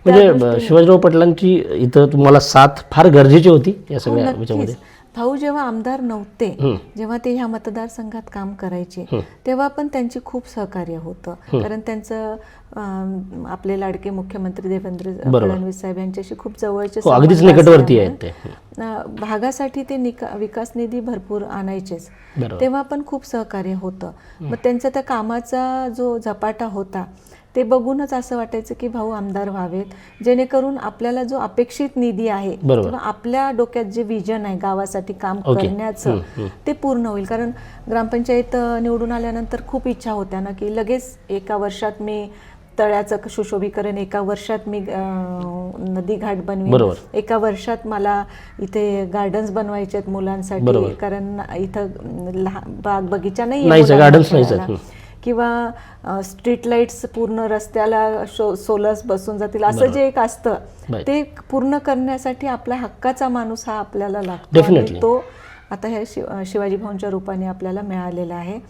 म्हणजे शिवाजीराव पाटलांची इथं तुम्हाला साथ फार गरजेची होती या सगळ्या ह्याच्यामध्ये. भाऊ जेव्हा आमदार नव्हते, जेव्हा ते ह्या मतदारसंघात काम करायचे, तेव्हा पण त्यांची खूप सहकार्य होतं. कारण त्यांचं आपले लाडके मुख्यमंत्री देवेंद्र फडणवीस साहेब यांच्याशी खूप जवळचे अगदीच निकटवर्ती आहेत ते. भागासाठी ते विकास निधी भरपूर आणायचेच, तेव्हा पण खूप सहकार्य होतं. मग त्यांचा त्या कामाचा जो झपाटा होता ते बघूनच असं वाटायचं की भाऊ आमदार व्हावेत, जेणेकरून आपल्याला जो अपेक्षित निधी आहे किंवा आपल्या डोक्यात जे विजन आहे गावासाठी काम करण्याचं ते पूर्ण होईल. कारण ग्रामपंचायत निवडून आल्यानंतर खूप इच्छा होत्या ना की लगेच एका वर्षात मी तळ्याचं सुशोभीकरण, एका वर्षात मी नदी घाट बनवेन, एका वर्षात मला इथे गार्डन्स बनवायचे आहेत मुलांसाठी, कारण इथं बाग बगिचा नाही, किंवा स्ट्रीट लाईट्स पूर्ण रस्त्याला सोलर्स बसून जातील, असं जे एक असतं ते पूर्ण करण्यासाठी आपला हक्काचा माणूस हा आपल्याला लागतो. तो आता ह्या शिवाजी भाऊंच्या रूपाने आपल्याला मिळालेला आहे.